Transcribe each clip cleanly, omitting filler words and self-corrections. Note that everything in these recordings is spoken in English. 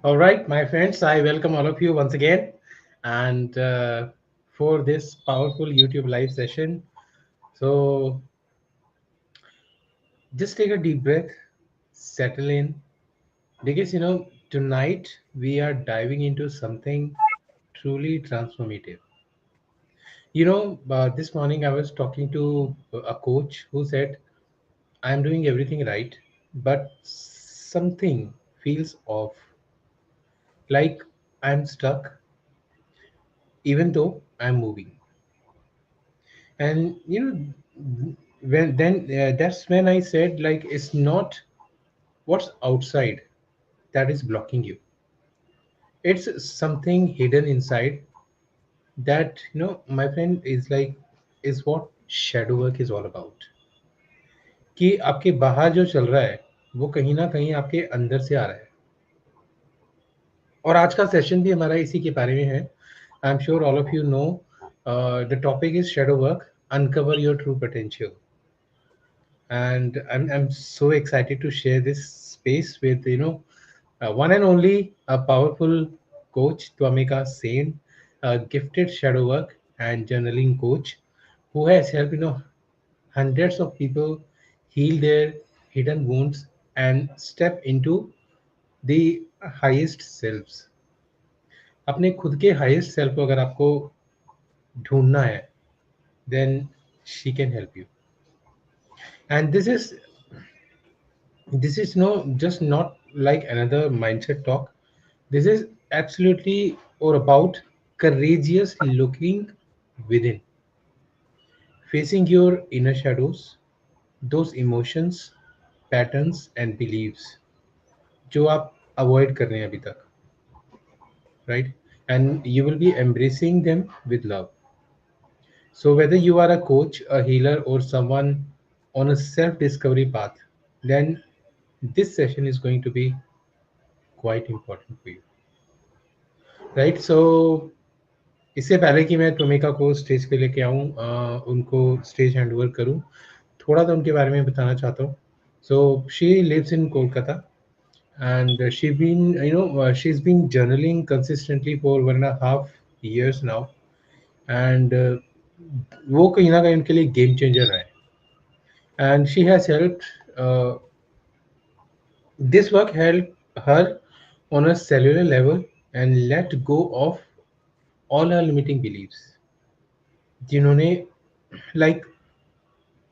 All right, my friends, I welcome all of you once again, and for this powerful YouTube live session. So just take a deep breath, settle in, because tonight we are diving into something truly transformative. This morning I was talking to a coach who said, "I'm doing everything right, but something feels off, like I'm stuck, even though I'm moving." And when then that's when I said, like, it's not what's outside that is blocking you, it's something hidden inside that, my friend, is what shadow work is all about. कि आपके बाहर जो चल रहा है वो कहीं ना कहीं आपके अंदर से आ रहा है। और आज का सेशन भी हमारा इसी के बारे में है। I am sure all of you know the topic is shadow work, uncover your true potential. And I'm so excited to share this space with one and only a powerful coach, Twameka Sen, a gifted shadow work and journaling coach who has helped hundreds of people heal their hidden wounds and step into the highest selves. अपने खुद के highest self को अगर आपको ढूंढना है, then she can help you. And this is no just not like another mindset talk. This is absolutely or about courageous looking within, facing your inner shadows, those emotions, patterns and beliefs जो आप avoid कर रहे हैं अभी तक, right? And you will be embracing them with love. So whether you are a coach, a healer, or someone on a self discovery path, then this session is going to be quite important for you, right? So इससे पहले कि मैं Tomica को stage पे लेके आऊँ, उनको stage hand over करूँ, थोड़ा तो उनके बारे में बताना चाहता हूँ. So she lives in Kolkata, and she's been journaling consistently for 1.5 years now, and वो कहीं ना कहीं उनके लिए गेम चेंजर रहा है. And she has helped, this work helped her on a cellular level and let go of all her limiting beliefs, जिन्होंने like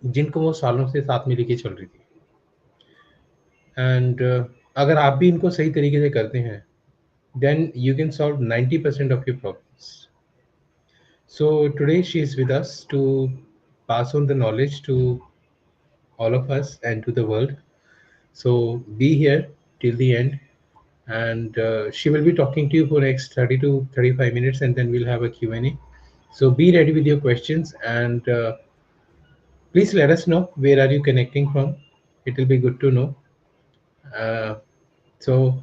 जिनको वो सालों से साथ में लेके चल रही थी. एंड अगर आप भी इनको सही तरीके से करते हैं, then you can solve 90% of your problems. So today she is with us to pass on the knowledge to all of us and to the world. So be here till the end, and she will be talking to you for next 30 to 35 minutes, and then we'll have a Q&A. So be ready with your questions, and please let us know where are you connecting from. It will be good to know. Uh, so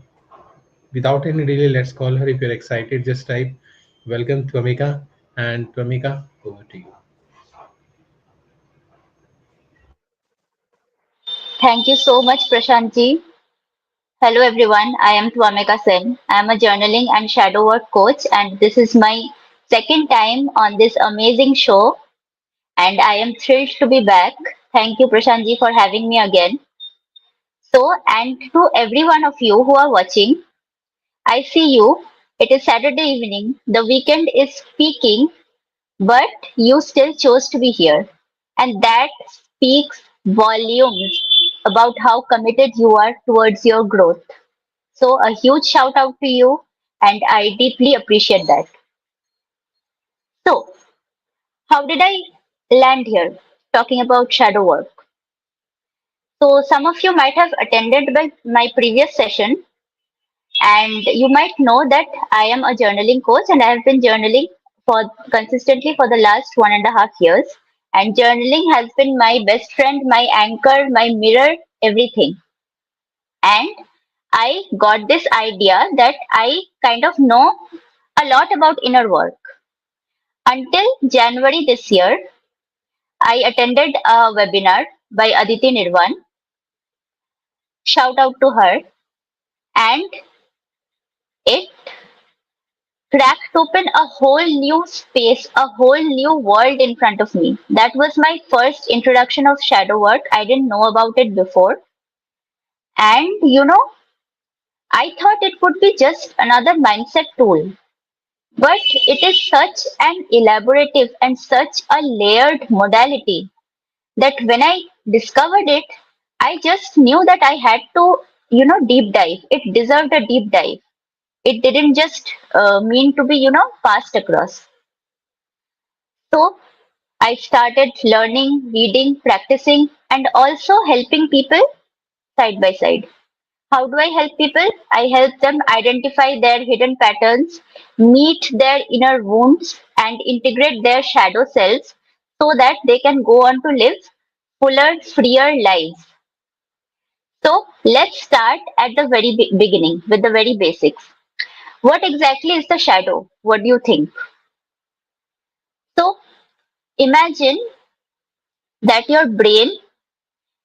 without any delay, let's call her. If you're excited, just type welcome Twameka, and Twameka, over to you. Thank you so much, Prashantji. Hello, everyone. I am Twameka Sen. I am a journaling and shadow work coach, and this is my second time on this amazing show. And I am thrilled to be back. Thank you, Prashantji, for having me again. So, and to every one of you who are watching, I see you. It is Saturday evening. The weekend is speaking, but you still chose to be here. And that speaks volumes about how committed you are towards your growth. So, a huge shout out to you, and I deeply appreciate that. So, how did I land here talking about shadow work? So, some of you might have attended my previous session, and you might know that I am a journaling coach and I have been journaling for consistently for the last 1.5 years. And journaling has been my best friend, my anchor, my mirror, everything. And I got this idea that I kind of know a lot about inner work. Until January this year, I attended a webinar by Aditi Nirvan. Shout out to her. And It cracked open a whole new space, a whole new world in front of me. That was my first introduction of shadow work. I didn't know about it before. And I thought it would be just another mindset tool. But it is such an elaborative and such a layered modality that when I discovered it, I just knew that I had to, deep dive. It deserved a deep dive. It didn't just mean to be, passed across. So I started learning, reading, practicing, and also helping people side by side. How do I help people? I help them identify their hidden patterns, meet their inner wounds, and integrate their shadow selves so that they can go on to live fuller, freer lives. So let's start at the very beginning with the very basics. What exactly is the shadow? What do you think? So imagine that your brain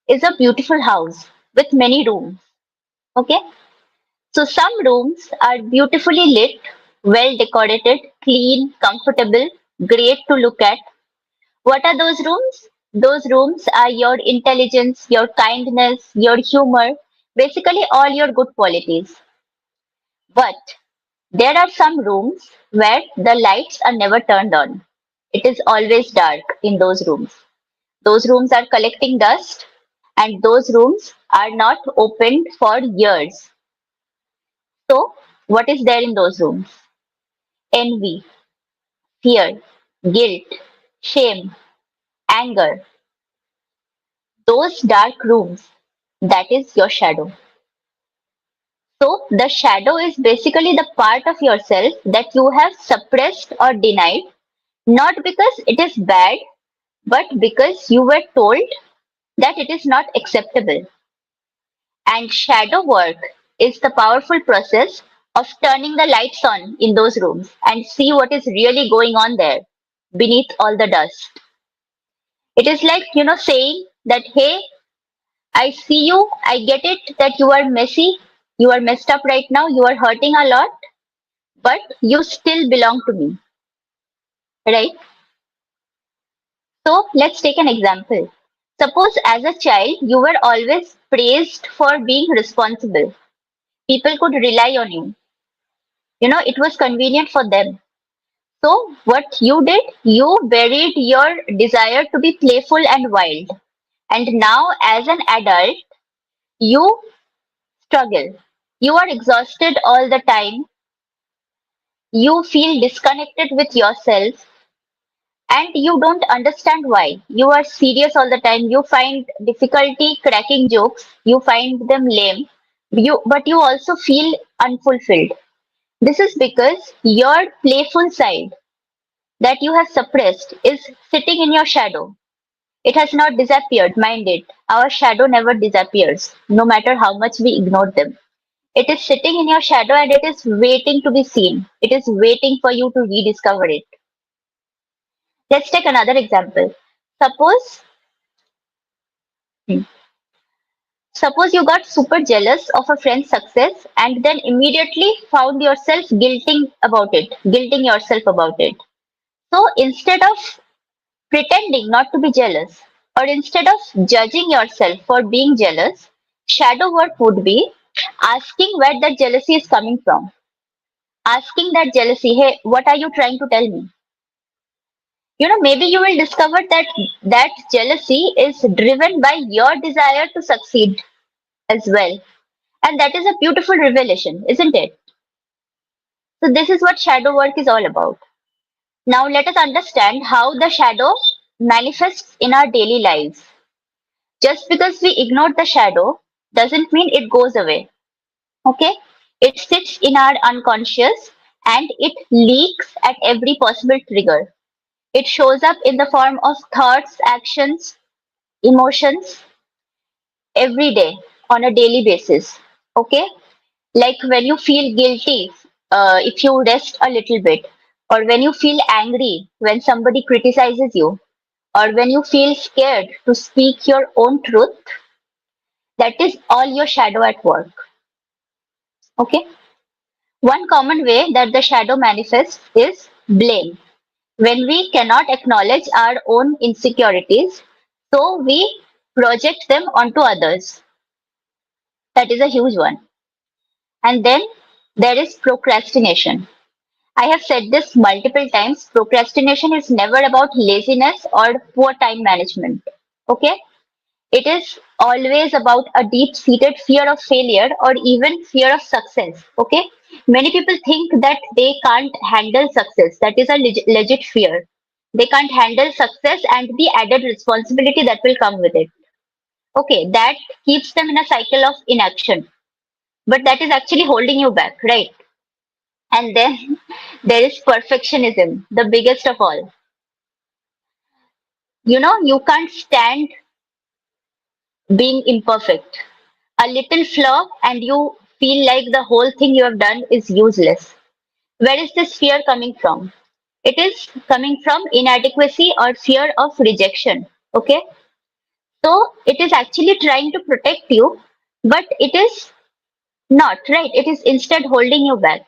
is a beautiful house with many rooms. Okay? So some rooms are beautifully lit, well decorated, clean, comfortable, great to look at. What are those rooms? Those rooms are your intelligence, your kindness, your humor, basically all your good qualities. But there are some rooms where the lights are never turned on. It is always dark in those rooms. Those rooms are collecting dust and those rooms are not opened for years. So, what is there in those rooms? Envy, fear, guilt, shame, anger. Those dark rooms, that is your shadow. So, the shadow is basically the part of yourself that you have suppressed or denied, not because it is bad, but because you were told that it is not acceptable. And shadow work is the powerful process of turning the lights on in those rooms and see what is really going on there beneath all the dust. It is like, saying that, hey, I see you, I get it that you are messy, you are messed up right now, you are hurting a lot, but you still belong to me, right? So let's take an example. Suppose as a child, you were always praised for being responsible. People could rely on you. It was convenient for them. So, what you did, you buried your desire to be playful and wild. And now, as an adult, you struggle. You are exhausted all the time. You feel disconnected with yourself and you don't understand why. You are serious all the time. You find difficulty cracking jokes. You find them lame. But you also feel unfulfilled. This is because your playful side that you have suppressed is sitting in your shadow. It has not disappeared, mind it. Our shadow never disappears, no matter how much we ignore them. It is sitting in your shadow and it is waiting to be seen. It is waiting for you to rediscover it. Let's take another example. Suppose, hmm, suppose you got super jealous of a friend's success and then immediately found yourself guilting yourself about it. So instead of pretending not to be jealous, or instead of judging yourself for being jealous, shadow work would be asking where that jealousy is coming from. Asking that jealousy, hey, what are you trying to tell me? Maybe you will discover that that jealousy is driven by your desire to succeed as well. And that is a beautiful revelation, isn't it? So, this is what shadow work is all about. Now, let us understand how the shadow manifests in our daily lives. Just because we ignore the shadow doesn't mean it goes away. Okay? It sits in our unconscious and it leaks at every possible trigger. It shows up in the form of thoughts, actions, emotions every day on a daily basis. Okay? Like when you feel guilty, if you rest a little bit, or when you feel angry when somebody criticizes you, or when you feel scared to speak your own truth, that is all your shadow at work. Okay? One common way that the shadow manifests is blame. When we cannot acknowledge our own insecurities, so we project them onto others. That is a huge one. And then there is procrastination. I have said this multiple times. Procrastination is never about laziness or poor time management. Okay? It is always about a deep seated fear of failure or even fear of success. Okay? Many people think that they can't handle success. That is a legit fear. They can't handle success and the added responsibility that will come with it. Okay, that keeps them in a cycle of inaction. But that is actually holding you back, right? And then there is perfectionism, the biggest of all. You can't stand being imperfect. A little flaw, and you feel like the whole thing you have done is useless. Where is this fear coming from? It is coming from inadequacy or fear of rejection. Okay? So it is actually trying to protect you, but it is not, right? It is instead holding you back.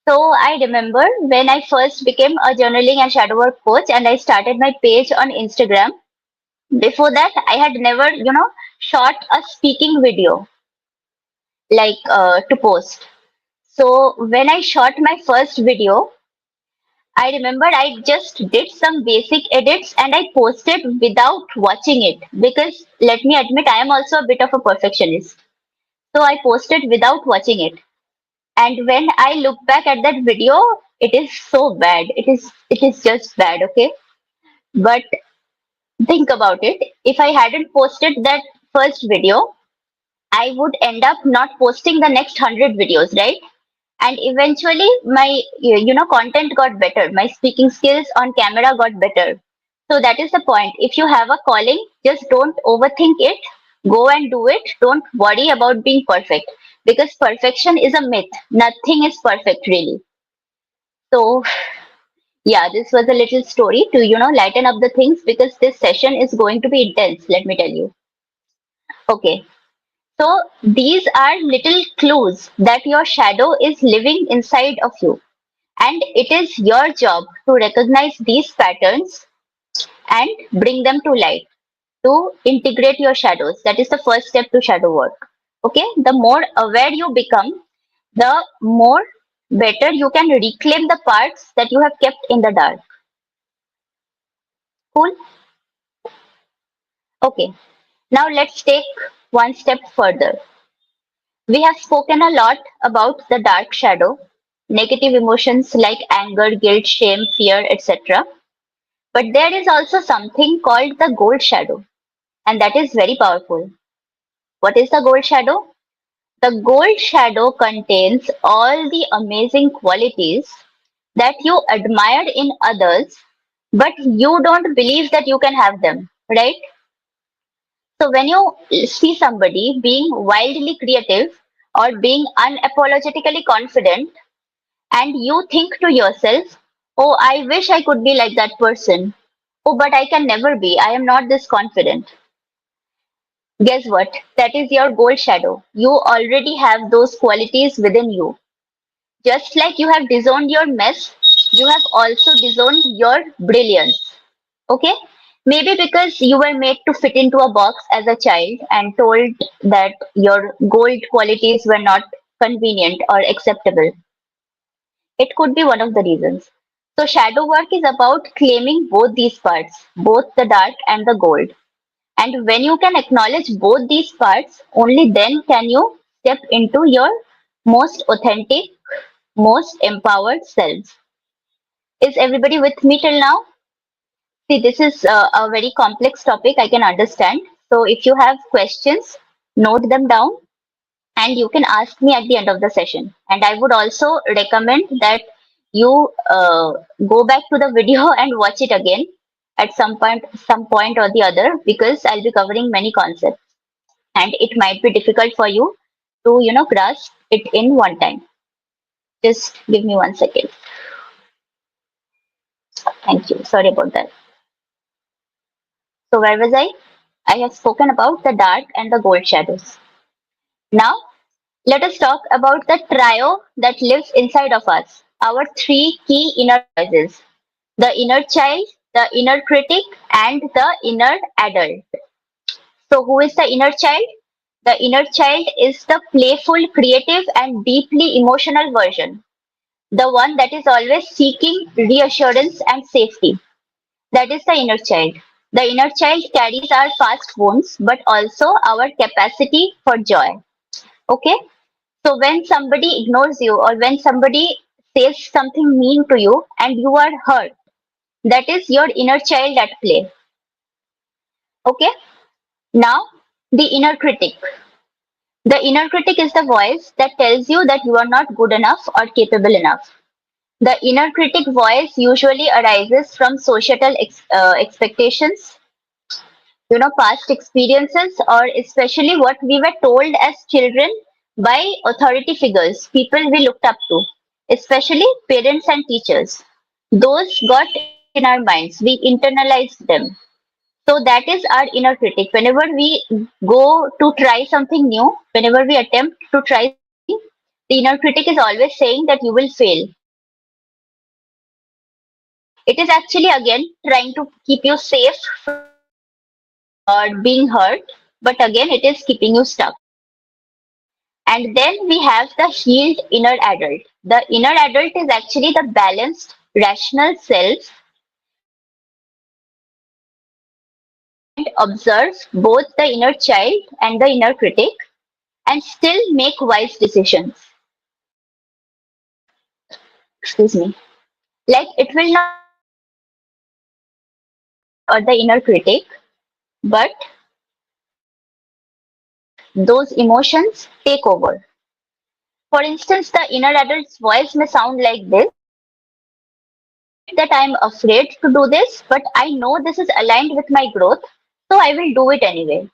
So I remember when I first became a journaling and shadow work coach and I started my page on Instagram. Before that, I had never, shot a speaking video like to post. So when I shot my first video, I remember I just did some basic edits and I posted without watching it because let me admit I am also a bit of a perfectionist. So I posted without watching it. And when I look back at that video, it is so bad. It is just bad, okay? But think about it. If I hadn't posted that first video, I would end up not posting the next 100 videos, right? And eventually my content got better. My speaking skills on camera got better. So that is the point. If you have a calling, just don't overthink it. Go and do it. Don't worry about being perfect because perfection is a myth. Nothing is perfect really. So yeah, this was a little story to, lighten up the things because this session is going to be intense, let me tell you. Okay. So these are little clues that your shadow is living inside of you. And it is your job to recognize these patterns and bring them to light, to integrate your shadows. That is the first step to shadow work. Okay. The more aware you become, the more better you can reclaim the parts that you have kept in the dark. Cool. Okay. Now let's take one step further. We have spoken a lot about the dark shadow, negative emotions like anger, guilt, shame, fear, etc. But there is also something called the gold shadow, and that is very powerful. What is the gold shadow? The gold shadow contains all the amazing qualities that you admire in others, but you don't believe that you can have them, right? So when you see somebody being wildly creative or being unapologetically confident, and you think to yourself, oh, I wish I could be like that person. Oh, but I can never be. I am not this confident. Guess what? That is your gold shadow. You already have those qualities within you. Just like you have disowned your mess, you have also disowned your brilliance. Okay? Maybe because you were made to fit into a box as a child and told that your gold qualities were not convenient or acceptable. It could be one of the reasons. So, shadow work is about claiming both these parts, both the dark and the gold. And when you can acknowledge both these parts, only then can you step into your most authentic, most empowered selves. Is everybody with me till now? See, this is a very complex topic, I can understand. So, if you have questions, note them down and you can ask me at the end of the session. And I would also recommend that you go back to the video and watch it again at some point or the other, because I'll be covering many concepts and it might be difficult for you to, grasp it in one time. Just give me 1 second. Thank you. Sorry about that. So where was I? I have spoken about the dark and the gold shadows. Now Let us talk about the trio that lives inside of us, our three key inner voices: the inner child, the inner critic, and the inner adult. So, who is the inner child? The inner child is the playful, creative, and deeply emotional version, the one that is always seeking reassurance and safety. That is the inner child. The inner child carries our past wounds, but also our capacity for joy. Okay? So when somebody ignores you or when somebody says something mean to you and you are hurt, that is your inner child at play. Okay? Now, the inner critic. The inner critic is the voice that tells you that you are not good enough or capable enough. The inner critic voice usually arises from societal expectations, past experiences, or especially what we were told as children by authority figures, people we looked up to, especially parents and teachers. Those got in our minds, we internalized them. So that is our inner critic. Whenever we go to try something new, whenever we attempt to try something, the inner critic is always saying that you will fail. It is actually again trying to keep you safe from being hurt, but again it is keeping you stuck. And then we have the healed inner adult. The inner adult is actually the balanced, rational self and observes both the inner child and the inner critic and still make wise decisions. Excuse me. Like it will not or the inner critic, but those emotions take over. For instance, the inner adult's voice may sound like this. I admit that I'm afraid to do this, but I know this is aligned with my growth, so I will do it anyway.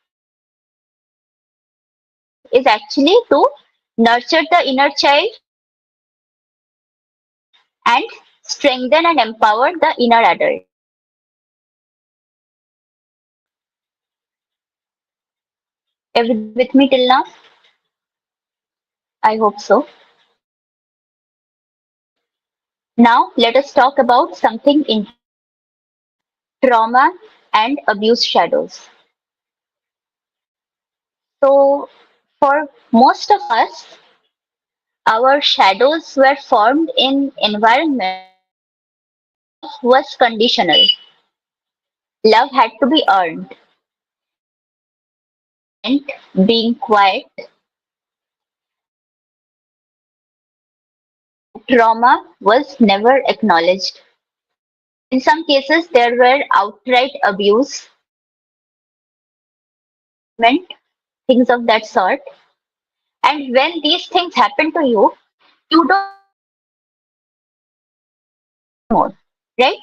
Is actually to nurture the inner child and strengthen and empower the inner adult. Everybody with me till now? I hope so. Now let us talk about something interesting: trauma and abuse shadows. So, for most of us, our shadows were formed in environments where love was conditional. Love had to be earned. Love meant being quiet, and trauma was never acknowledged. In some cases, there were outright abuse, abandonment, things of that sort. And when these things happen to you, you don't more, right?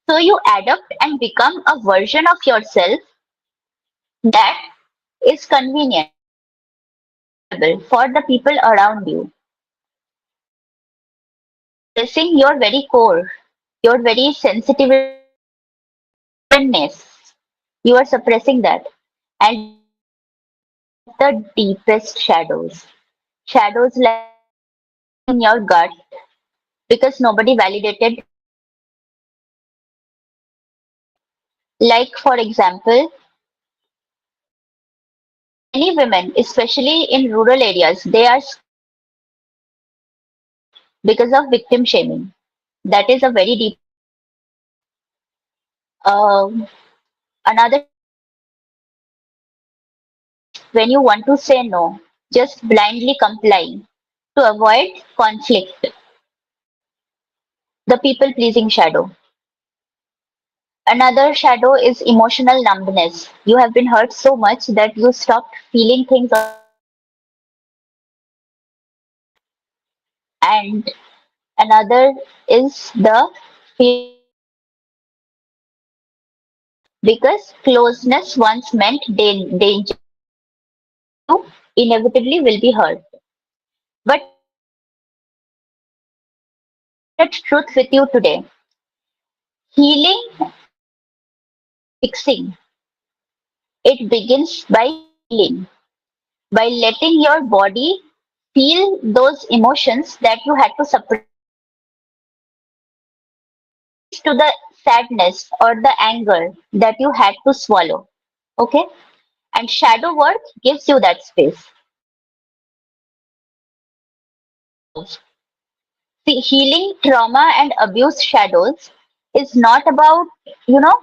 So you adapt and become a version of yourself that is convenient, acceptable for the people around you. Suppressing your very core, your very sensitiveness, you are suppressing that. And the deepest shadows. Shadows like in your gut because nobody validated. Like, for example, many women, especially in rural areas, they are because of victim shaming. That is a very deep. Another when you want to say no, just blindly complying to avoid conflict. The people pleasing shadow. Another shadow is emotional numbness. You have been hurt so much that you stopped feeling things. And another is the fear because closeness once meant danger. You inevitably will be hurt. But that truth with you today. Healing fixing. It begins by healing, by letting your body feel those emotions that you had to suppress to the sadness or the anger that you had to swallow. Okay? And shadow work gives you that space. Love. See, healing trauma and abuse shadows is not about, you know,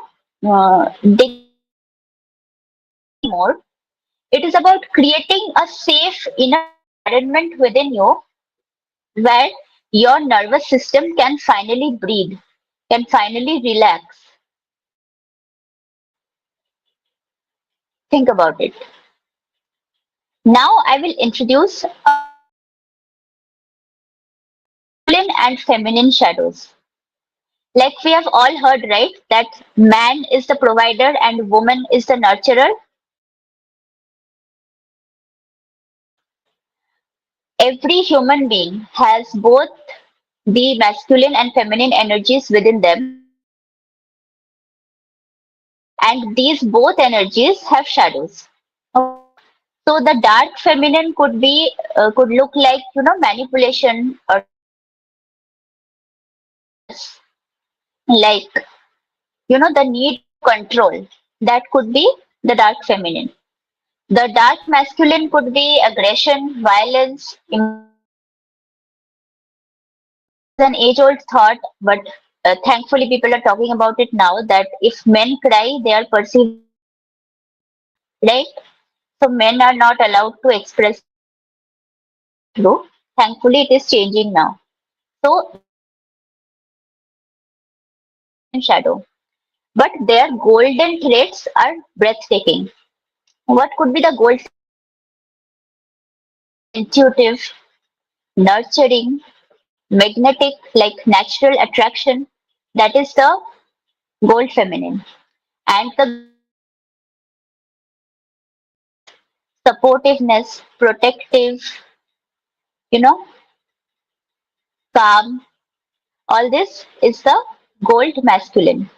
digging more. It is about creating a safe inner environment within you where your nervous system can finally breathe, can finally relax. Think about it. Now I will introduce masculine and feminine shadows. Like we have all heard, right, that man is the provider and woman is the nurturer. Every human being has both the masculine and feminine energies within them, and these both energies have shadows. Okay. So the dark feminine could look like manipulation or like the need to control. That could be the dark feminine. The dark masculine could be aggression, violence, an age-old thought, but thankfully people are talking about it now that if men cry, they are perceived right. So men are not allowed to express through. Thankfully, it is changing now. So shadow, but their golden traits are breathtaking. What could be the gold? Intuitive, nurturing, magnetic, like natural attraction. That is the gold feminine, and the supportiveness, protective, you know, calm. All this is the gold masculine.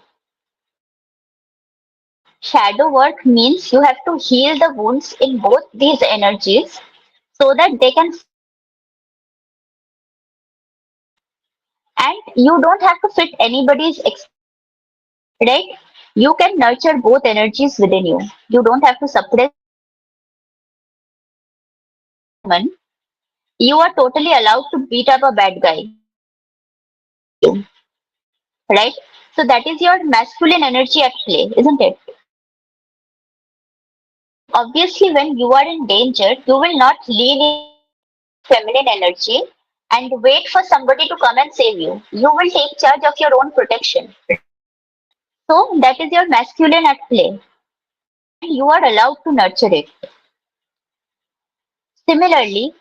Shadow work means you have to heal the wounds in both these energies so that they can, and you don't have to fit anybody's right. You can nurture both energies within you. You don't have to suppress one. You are totally allowed to beat up a bad guy, right? So that is your masculine energy at play, isn't it? Obviously, when you are in danger, you will not lean in feminine energy and wait for somebody to come and save you. You will take charge of your own protection. So that is your masculine at play. You are allowed to nurture it. Similarly,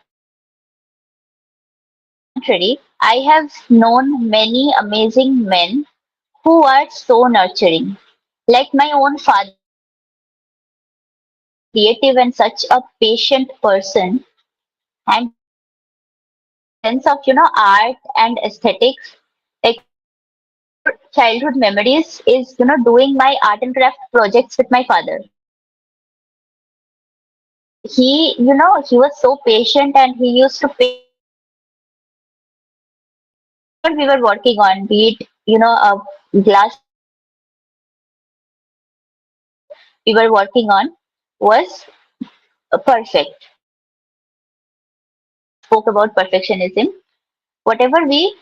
contrary, I have known many amazing men who are so nurturing. Like my own father, creative and such a patient person, and sense of art and aesthetics. Like childhood memories is doing my art and craft projects with my father. He was so patient and he used to pay what we were working on, be it a glass we were working on was perfect. Spoke about perfectionism. Whatever we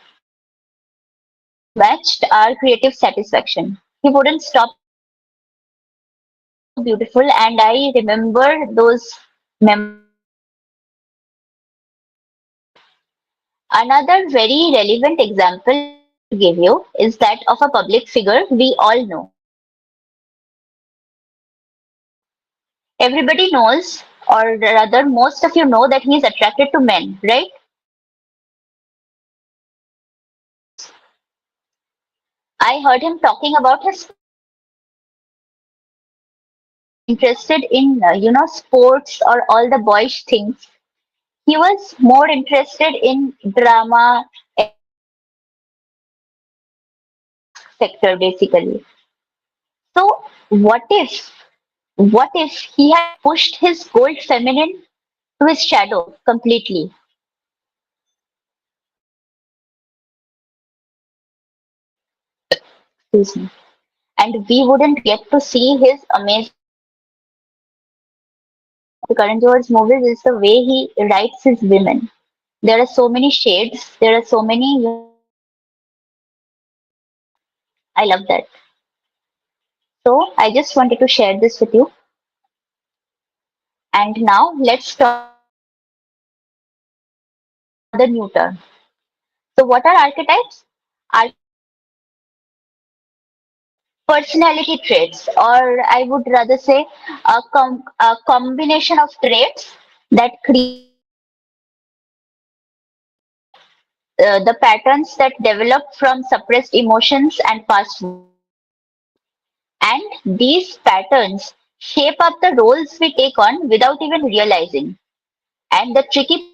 matched our creative satisfaction. He wouldn't stop. Beautiful, and I remember those mem- Another very relevant example to give you is that of a public figure we all know. Everybody knows, or rather, most of you know that he is attracted to men, right? I heard him talking about his interested in sports or all the boyish things. He was more interested in drama sector basically. So what if he had pushed his gold feminine to his shadow completely? excuse me, and we wouldn't get to see his amazing the Karan Johar's movies is the way he writes his women. There are so many shades. There are so many. I love that. So I just wanted to share this with you. And now let's talk another new term. So what are archetypes? Personality traits, or I would rather say a combination of traits that create the patterns that develop from suppressed emotions and past wounds. And these patterns shape up the roles we take on without even realizing. And the tricky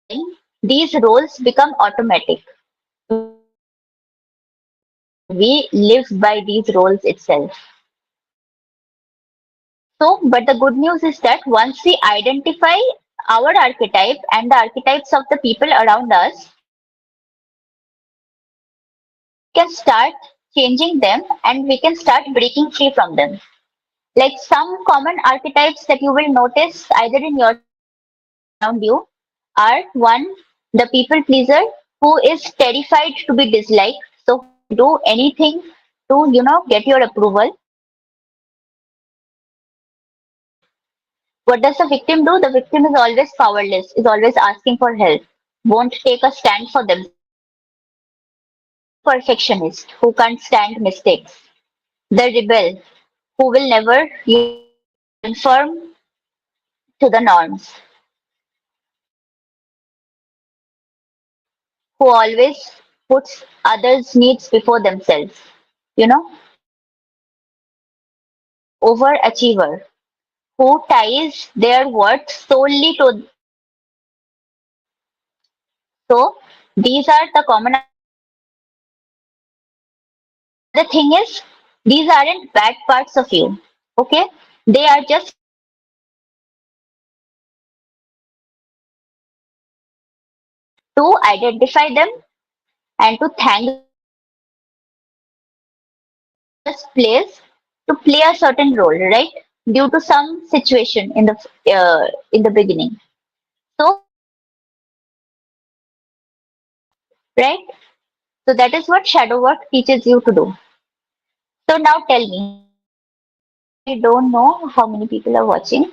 part these roles become automatic. We live by these roles itself. So, but the good news is that once we identify our archetype and the archetypes of the people around us, we can start changing them and we can start breaking free from them. Like some common archetypes that you will notice either in yourself around you are one, the people pleaser who is terrified to be disliked, so who will do anything to, get your approval. What does the victim do? The victim is always powerless, is always asking for help, won't take a stand for them. Perfectionist who can't stand mistakes. The rebel who will never conform to the norms, who always puts others' needs before themselves. You know, overachiever who ties their worth solely to. So these are the common. The thing is, these aren't bad parts of you. Okay, they are just to identify them and to thank this place to play a certain role, right? Due to some situation in the beginning. So right. So that is what shadow work teaches you to do. So now tell me, I don't know how many people are watching.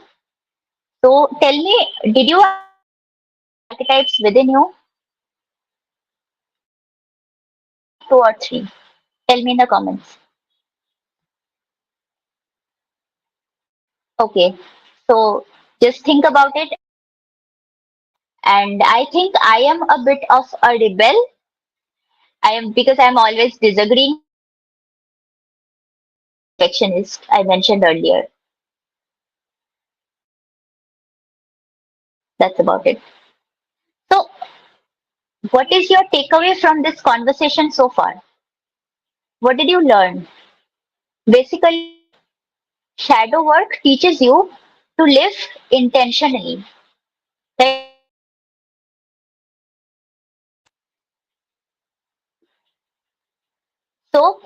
So tell me, did you have archetypes within you? Two or three? Tell me in the comments. Okay. So just think about it. And I think I am a bit of a rebel. I am because I'm always disagreeing. Perfectionist I mentioned earlier. That's about it. So what is your takeaway from this conversation so far? What did you learn? Basically, shadow work teaches you to live intentionally. Right? So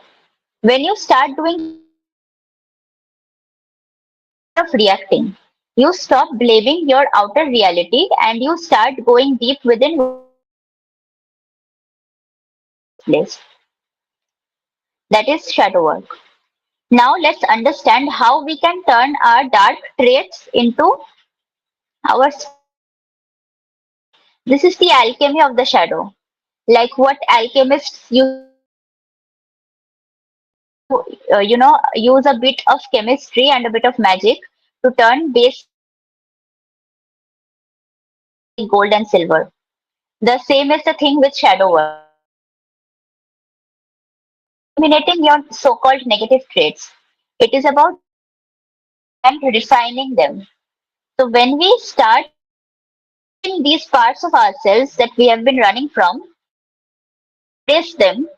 when you start doing of reacting, you stop blaming your outer reality and you start going deep within place. That is shadow work. Now let's understand how we can turn our dark traits into our. This is the alchemy of the shadow. Like what alchemists use a bit of chemistry and a bit of magic to turn base gold and silver. The same is the thing with shadow work. Eliminating your so-called negative traits. It is about and refining them. So when we start in these parts of ourselves that we have been running from, trace them,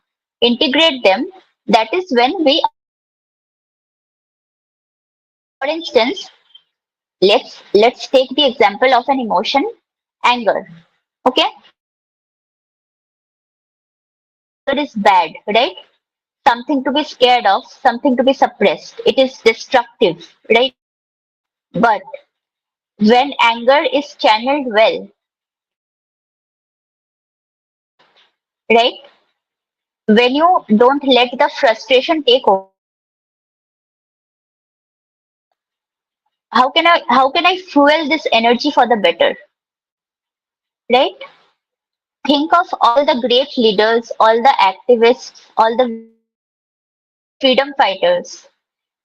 integrate them, that is when we, for instance, let's take the example of an emotion, anger. Okay, anger is bad, right? something to be scared of, something to be suppressed. It is destructive, right? But when anger is channeled well, right? When you don't let the frustration take over, how can I fuel this energy for the better, right? Think of all the great leaders, all the activists, all the freedom fighters.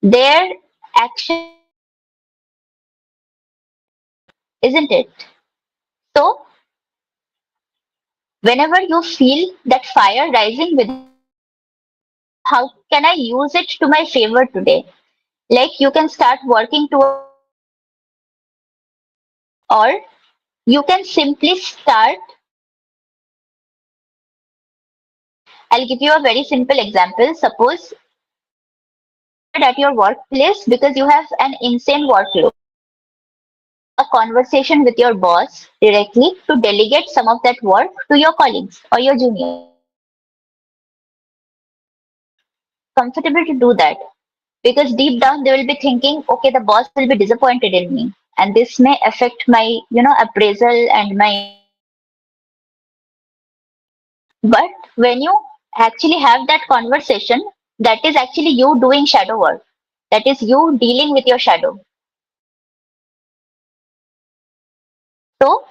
Their action isn't it? So whenever you feel that fire rising within you, how can I use it to my favor today? Like you can start working towards or you can simply start. I'll give you a very simple example. Suppose at your workplace because you have an insane workload. A conversation with your boss directly to delegate some of that work to your colleagues or your juniors. Comfortable to do that because deep down they will be thinking, okay, the boss will be disappointed in me, and this may affect my, appraisal and my. But when you actually have that conversation, that is actually you doing shadow work. That is you dealing with your shadow. So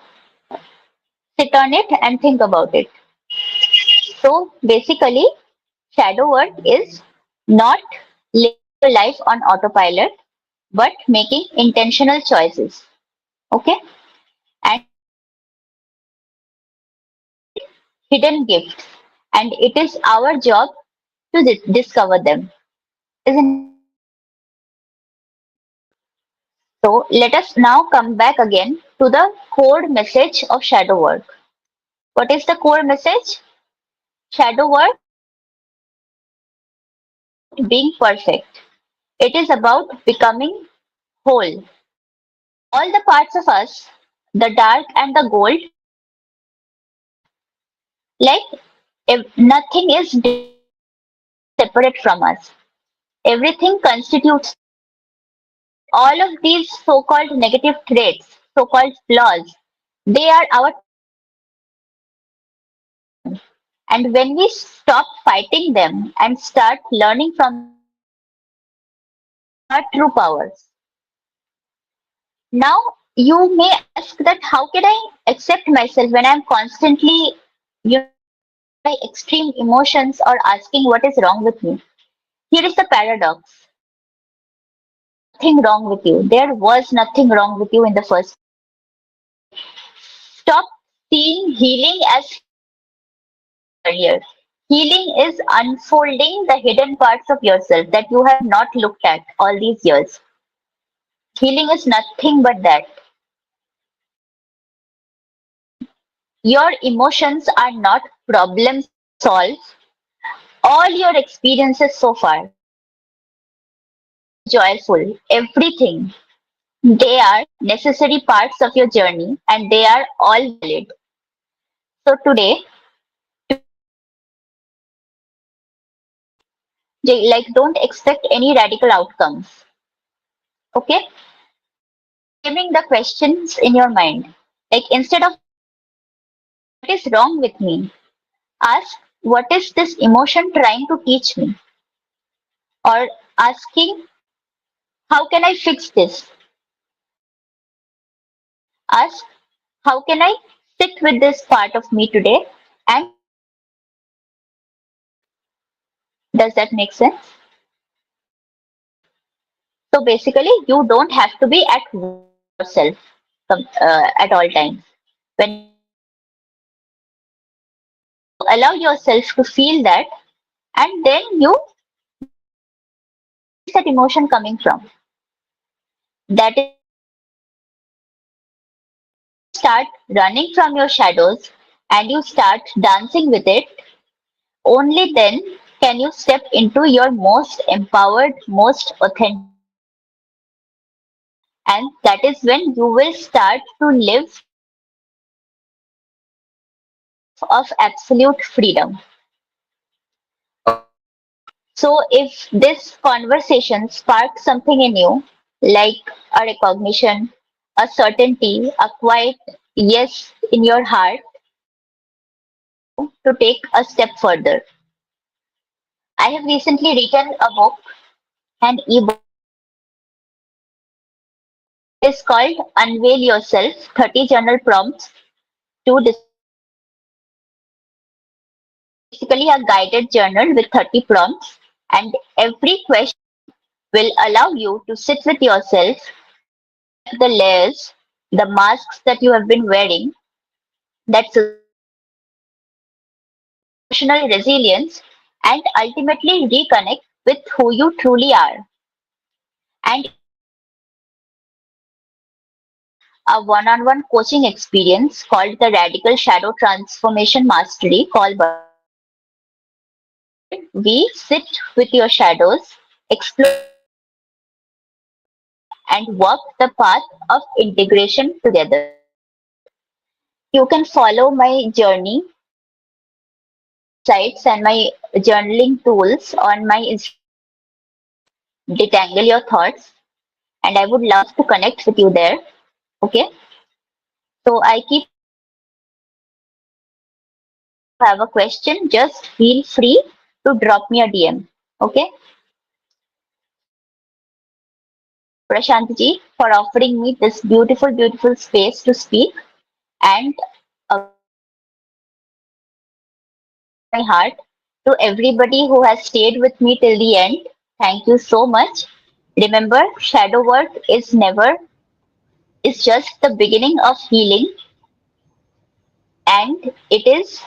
sit on it and think about it. So basically, shadow work is not living your life on autopilot, but making intentional choices. Okay? And hidden gifts. And it is our job to discover them. Isn't it? So let us now come back again to the core message of shadow work. What is the core message? Shadow work being perfect. It is about becoming whole. All the parts of us, the dark and the gold, like if nothing is separate from us. Everything constitutes all of these so-called negative traits, so-called flaws. They are our and when we stop fighting them and start learning from our true powers. Now you may ask that how can I accept myself when I'm constantly by extreme emotions or asking what is wrong with me? Here is the paradox. Nothing wrong with you. There was nothing wrong with you in the first. Stop seeing healing as career. Healing is unfolding the hidden parts of yourself that you have not looked at all these years. Healing is nothing but that. Your emotions are not problems solved. All your experiences so far, joyful, everything, they are necessary parts of your journey and they are all valid. So today, like don't expect any radical outcomes. Okay? Framing the questions in your mind. Like instead of what is wrong with me, ask what is this emotion trying to teach me? Or asking how can I fix this? Ask how can I sit with this part of me today? And does that make sense? So basically, you don't have to be at war with yourself at all times. When you allow yourself to feel that, and then you that emotion coming from. That is start running from your shadows and you start dancing with it. Only then can you step into your most empowered, most authentic, and that is when you will start to live of absolute freedom. So if this conversation sparks something in you, like a recognition, a certainty, a quiet yes in your heart, to take a step further. I have recently written a book, an ebook. It is called Unveil Yourself 30 Journal Prompts to basically a guided journal with 30 prompts, and every question will allow you to sit with yourself, the layers, the masks that you have been wearing, that emotional resilience, and ultimately reconnect with who you truly are. And a one-on-one coaching experience called the Radical Shadow Transformation Mastery call where we sit with your shadows, explore and walk the path of integration together. You can follow my journey, sites and my journaling tools on my detangle your thoughts, and I would love to connect with you there. Okay. So I keep have a question, just feel free to drop me a DM. Okay. Prashant ji, for offering me this beautiful, beautiful space to speak, and a my heart to everybody who has stayed with me till the end. Thank you so much. Remember, shadow work is never, it's just the beginning of healing, and it is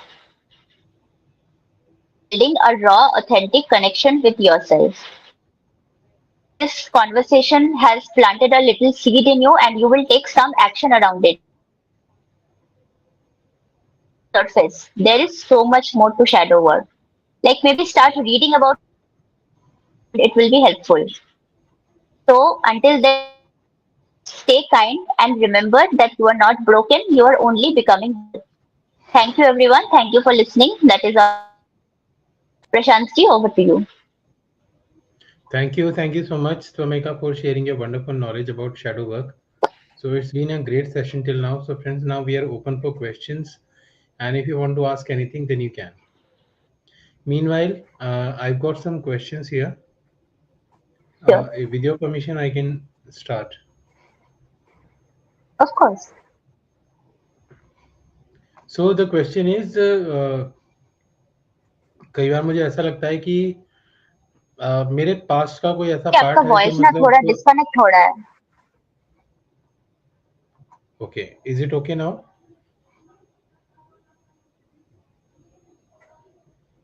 building a raw, authentic connection with yourself. Hope this conversation has planted a little seed in you and you will take some action around it. Surface. There is so much more to shadow work. Like maybe start reading about it will be helpful. So until then, stay kind and remember that you are not broken, you are only becoming whole. Thank you everyone. Thank you for listening. That is all. Prashantji, over to you. Thank you so much, Twameka, for sharing your wonderful knowledge about shadow work. So it's been a great session till now. So friends, now we are open for questions, and if you want to ask anything, then you can. Meanwhile, I've got some questions here. Sure. With your permission, I can start. Of course. So the question is, कई बार मुझे ऐसा लगता है कि मेरे past का कोई ऐसा कि आपका पार्ट है जो वॉइस ना थोड़ा मतलब डिस्कनेक्ट हो रहा है. Okay is it okay now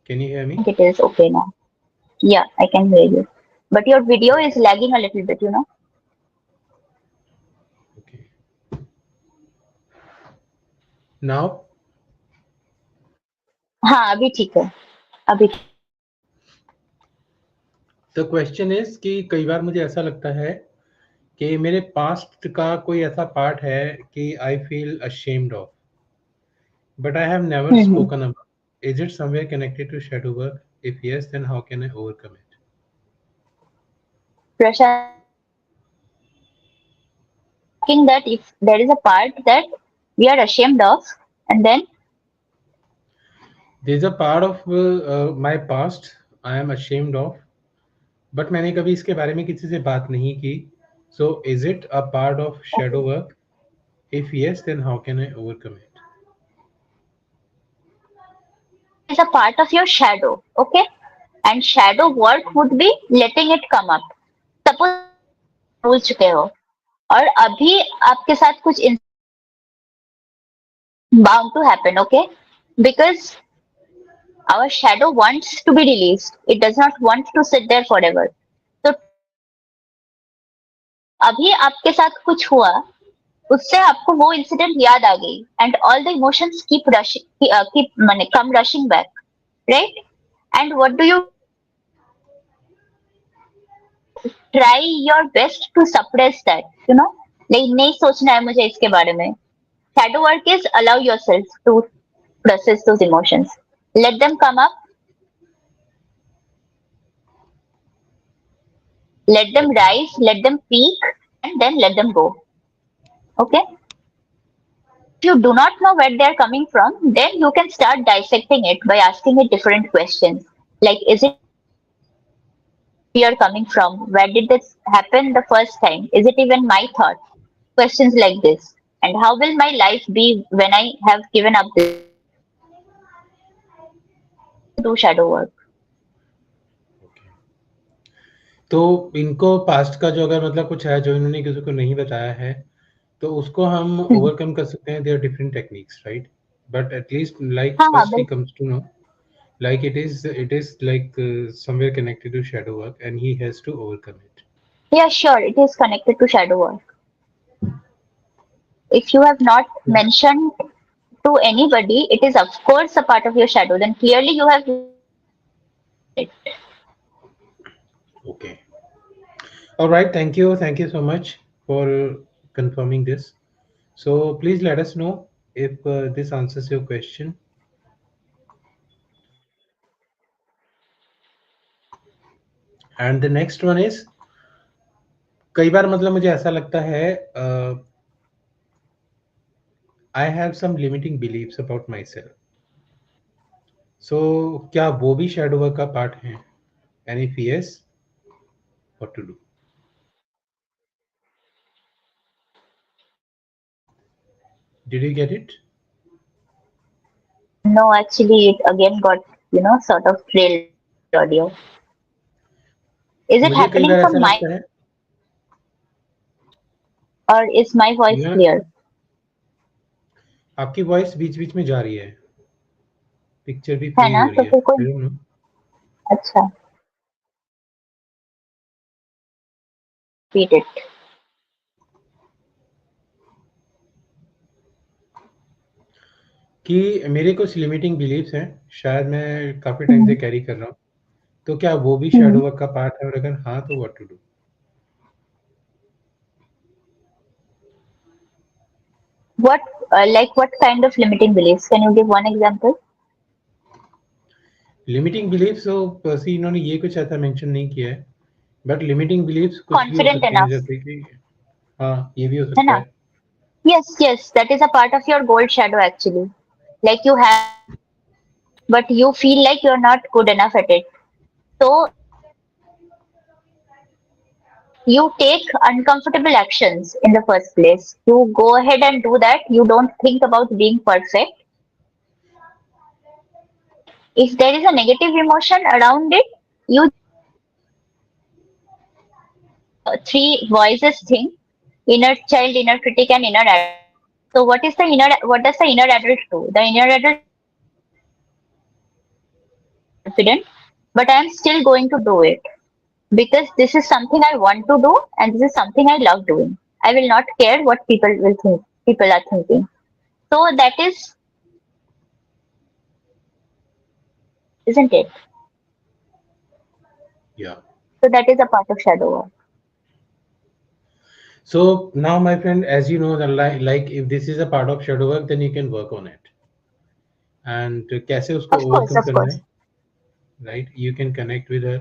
can you hear me I think it is okay now. Yeah, I can hear you. But your video is okay lagging a little bit, you know. Okay now हाँ, अभी ठीक है. अभी the question is कि कई बार मुझे ऐसा लगता है कि मेरे पास्ट का कोई ऐसा पार्ट है कि I feel ashamed of but I have never hmm. Spoken about is it somewhere connected to shadow work if yes then how can I overcome it Prashant, thinking that if there is a part that we are ashamed of, and then there is a part of my past I am ashamed of but मैंने कभी इसके बारे में किसी से बात नहीं की so is it a part of shadow work if yes then how can I overcome it is a part of your shadow, okay? And shadow work would be letting it come up. Suppose भूल चुके हो और अभी आपके साथ कुछ bound to happen, okay? Because our shadow wants to be released. It does not want to sit there forever. So अभी आपके साथ कुछ हुआ, उससे आपको वो इंसिडेंट याद आ गई and all the emotions keep माने come rushing back, right? And what do you try your best to suppress that, you know, like नहीं सोचना है मुझे इसके बारे में. Shadow work is allow yourself to process those emotions, let them come up, Let them Okay. rise, let them peak, and then let them go. Okay? If you do not know where they are coming from, then you can start dissecting it by asking it different questions. Like, is it where you're coming from? Where did this happen the first time? Is it even my thought? Questions like this. And how will my life be when I have given up this? How to do shadow work? Okay. तो इनको past का जो अगर मतलब कुछ है जो इन्होंने किसी को नहीं बताया है, तो उसको हम Hmm. ओवरकम कर सकते हैं। There are different techniques, right? But at least like हाँ हाँ फर्स्ट ही बिल्कुल. Comes to know like it is like somewhere connected to shadow work and he has to overcome it. Yeah, sure. It is connected to shadow work. If you have not mentioned to anybody, it is of course a part of your shadow. Then clearly you have it. Okay. All right, thank you so much for confirming this. So please let us know if this answers your question. And the next one is, कई बार मतलब मुझे ऐसा लगता है I have some limiting beliefs about myself, so क्या वो भी shadow work का पार्ट है? And if yes, what to do? Did you get it? No, actually, it again got, sort of trailed in your audio. Is it मुझे कई happening bar from ऐसा my लगता है, or is my voice you know, clear? आपकी voice बीच बीच में जा रही है, पिक्चर भी है फ्रीज ना? हो रही तो है, फिर कोई आई डोंट नो। अच्छा, repeat it. कि मेरे कुछ लिमिटिंग बिलीव्स हैं, शायद मैं काफ़ी टाइम Hmm. से कैरी कर रहा हूँ, तो क्या वो भी Hmm. शैडो वर्क का पार्ट है और अगर हाँ, तो what to do? What, like, what kind of limiting beliefs? Can you give one example? Limiting beliefs तो सी इन्होंने ये कुछ ऐसा मेंशन नहीं किया है, बट लिमिटिंग बिलीव्स कुछ भी हो Confident सकते हैं, enough, जैसे कि हाँ, ये भी हो है सकता ना? है। Yes, yes, that is a part of your gold shadow actually. Like you have confidence, but you feel like you're not good enough at it. So you take uncomfortable actions in the first place. You go ahead and do that. You don't think about being perfect. If there is a negative emotion around it, you just three voices thing: inner child, inner critic, and inner adult. So what does the inner adult do? The inner adult confident, but I am still going to do it because this is something I want to do and this is something I love doing. I will not care what people will think. People are thinking. So that is, isn't it? या So that is a part of shadow work. So now my friend, as you know like if this is a part of shadow work then you can work on it, and कैसे उसको Of course, overcome of करना course. है, right? You can connect with her.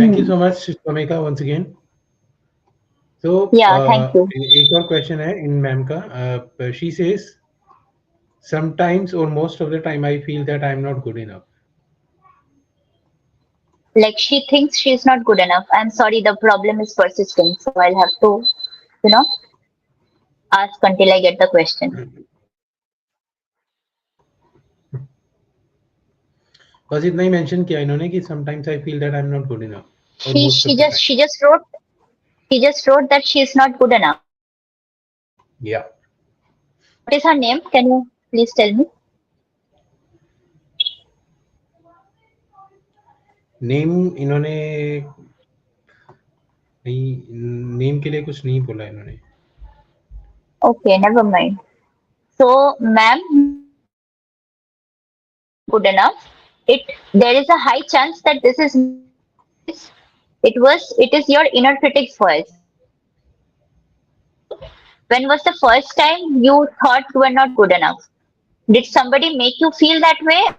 Thank you Hmm. So much Twameka once again. तो Yeah, thank you. एक और question है इन ma'am का, she says sometimes or most of the time I feel that I'm not good enough. Like she thinks she's not good enough. I'm sorry, the problem is persisting. So I'll have to, you know, ask until I get the question. बस इतना ही mention किया इन्होंने कि sometimes I feel that I'm not good enough or She most she of the just time. she just wrote she just wrote that she's not good enough. Yeah. What is her name? Can you please tell me? Name इन्होंने नहीं, name के लिए कुछ नहीं बोला इन्होंने। Okay, never mind. So, ma'am, good enough. It There is a high chance that this is not your voice. It is your inner critic's voice. When was the first time you thought you were not good enough? Did somebody make you feel that way, or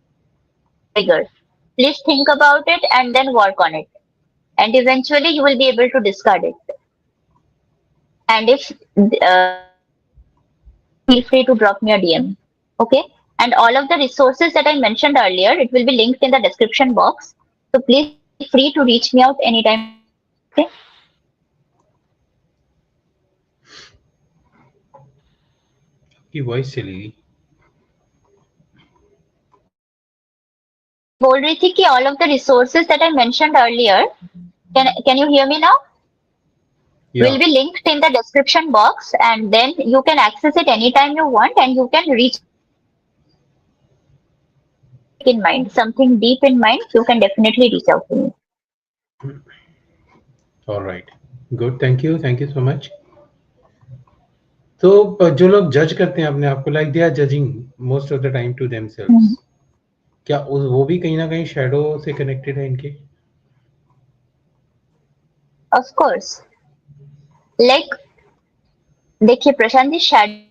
was it just a trigger? Please think about it and then work on it. And eventually you will be able to discard it. And if there is any shadow, please feel free to drop me a DM. Okay? And all of the resources that I mentioned earlier, it will be linked in the description box. So please feel free to reach me out anytime you want. Okay? आपकी voice चली गई. मैं बोल रही थी कि all of the resources that I mentioned earlier, can you hear me now? Will Yeah. be linked in the description box, and then you can access it anytime you want, and you can reach out to me. If you have something specific in mind, something deep in mind, you can definitely reach out to me. All right. Good. Thank you. Thank you so much. तो जो लोग जज करते हैं अपने आप को, like they are judging most of the time to themselves, Mhm. क्या वो भी कहीं ना कहीं शैडो से कनेक्टेड है इनके? Of course. Like, देखिए प्रशांत जी, shadow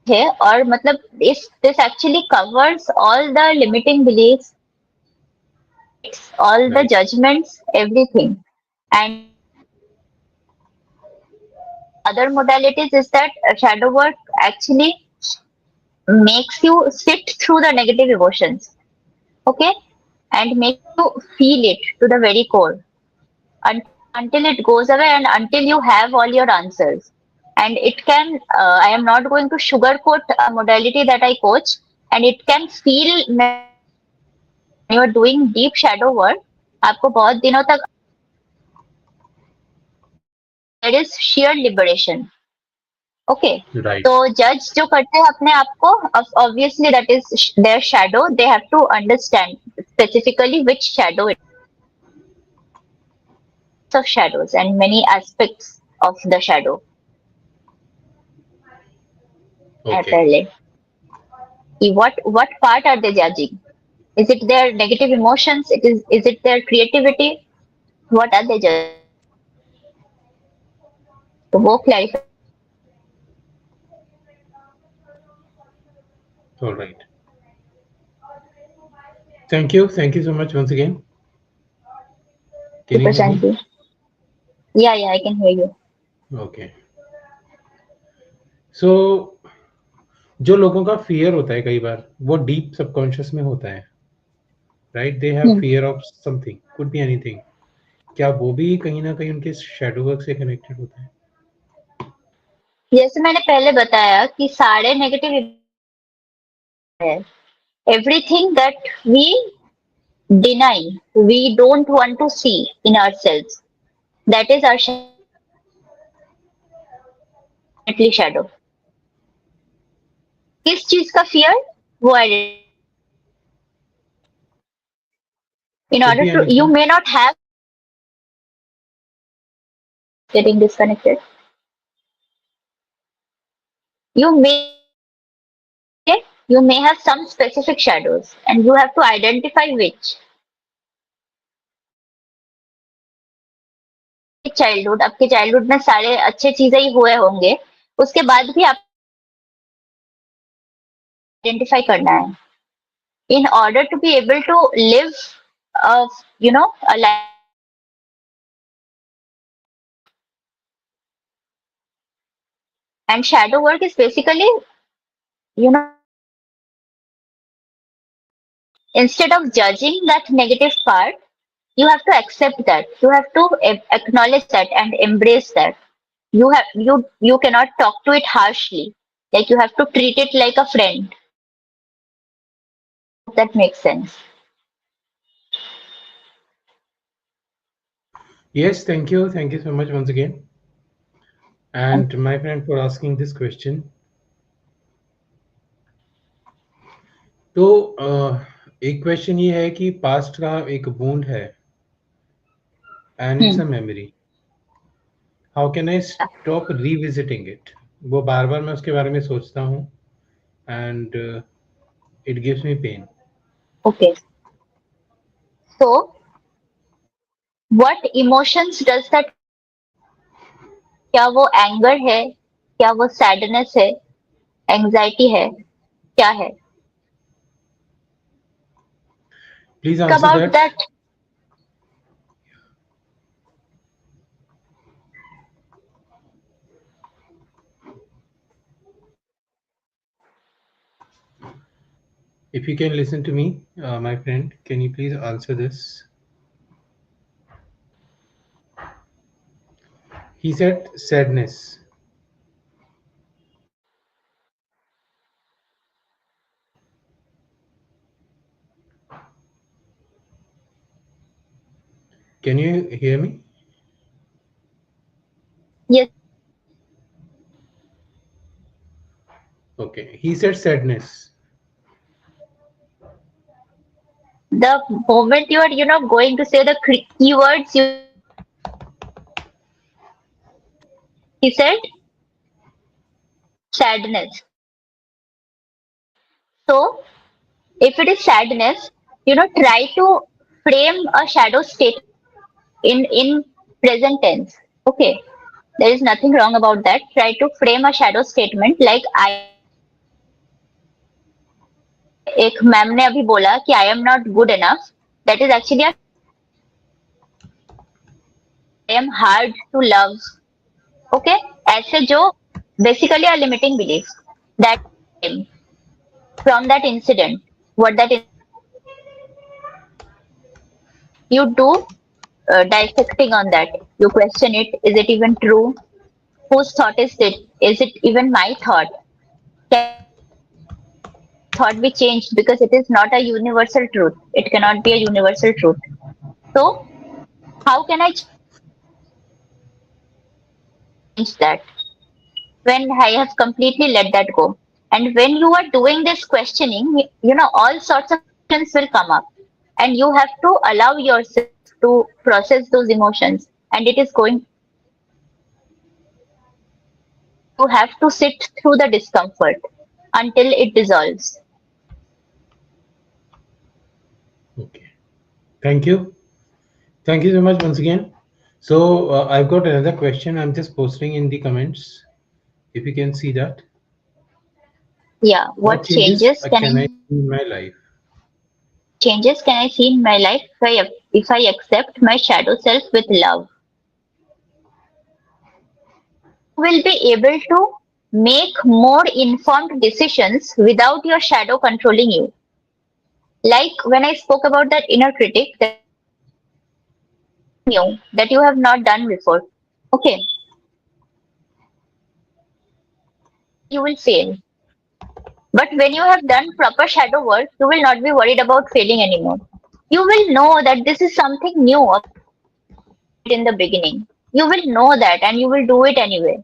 है और मतलब इस this actually covers all the limiting beliefs, all the right. judgments, everything. And the other modalities is that shadow work actually makes you sit through the negative emotions, okay, and makes you feel it to the very core until it goes away and until you have all your answers. And it can, I am not going to sugarcoat a modality that I coach, and it can feel many times when you are doing deep shadow work, आपको बहुत दिनों तक but there is sheer liberation. Okay. Right. तो जज जो करते हैं अपने आप को, obviously that is their shadow. They have to understand specifically which shadow it is. There are lots of shadows and many aspects of the shadow. है okay. पहले कि what part are they judging? Is it their negative emotions? Is it their creativity? What are they judging? तो वो clarify करना जरूरी है. Alright. Thank you so much once again. Can you hear Prashant me? जी, yeah, I can hear you. Okay. So जो लोगों का fear होता है कई बार वो डीप सबकॉन्शियस में होता है, right? They have Hmm. Fear of something, could be anything. क्या वो भी कहीं ना कहीं उनके शैडो वर्क से कनेक्टेड होता है? जैसे मैंने पहले बताया कि सारे नेगेटिव है. Everything that we deny, we don't want to see in ourselves, that is our shadow. Definitely shadow. किस चीज का फियर? वो identity. In could order be to, you anything. may not have getting disconnected. You may have, okay, you may have some specific shadows, and you have to identify which. Childhood, आपके childhood में सारे अच्छे चीजें ही हुए होंगे, उसके बाद भी आप आइडेंटिफाई करना है in order to be able to live a, a life. And shadow work is basically, instead of judging that negative part, you have to accept that, you have to acknowledge that and embrace that. You cannot talk to it harshly, like you have to treat it like a friend. Hope that makes sense. Yes, thank you so much once again, And and my friend for asking this question. तो एक question ये है कि past का एक wound है and it's a hmm, memory, how can I stop revisiting it? वो बार बार मैं उसके बारे में सोचता हूँ and it gives me pain. okay, so what emotions does that carry? क्या वो एंगर है? क्या वो सैडनेस है? एंजाइटी है? क्या है? Please Think answer about that. that. If you can listen to me, my friend, can you please answer this? He said sadness. Can you hear me? Yes, Okay. He said sadness. the moment you are, going to say the keywords, you he said sadness. So if it is sadness, try to frame a shadow statement in present tense. Okay, there is nothing wrong about that. Try to frame a shadow statement like I am not good enough. जैसे एक ma'am ने अभी बोला कि I am not good enough. That is actually a shadow statement. Or I am hard to love. Okay, ऐसे जो basically a limiting belief that came from that incident, what that incident happened. You do dissecting on that. You question it. Is it even true? Whose thought is it? Is it even my thought? Can my thought be changed? Because it is not a universal truth. It cannot be a universal truth. So how can I change that? How can I change that when I have completely let that go? And when you are doing this questioning, all sorts of emotions will come up, and you have to allow yourself to process those emotions. And it is going to take time, and you have to sit through the discomfort until it dissolves. Okay. Thank you. Thank you so much once again. So I've got another question. I'm just posting in the comments. If you can see that, Yeah, what changes can I see in my life? what changes can I see in my life if I accept my shadow self with love? You will be able to make more informed decisions without your shadow controlling you. Like when I spoke about that inner critic, there is something new that you have not done before. Okay, and you will fail. But when you have done proper shadow work, you will not be worried about failing anymore. You will know that this is something new about me. I cannot do it in the beginning. You will know that and you will do it anyway.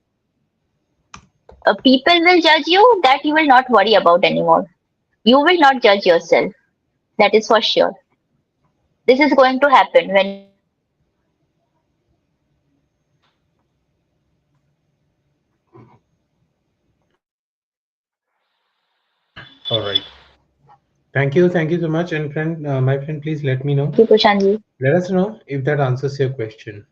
People will judge you, that you will not worry about anymore. You will not judge yourself. That is for sure. This is going to happen when you have done proper shadow work. All right. Thank you. Thank you so much. And friend, my friend, please let me know. Thank you, Prashantji. Let us know if that answers your question.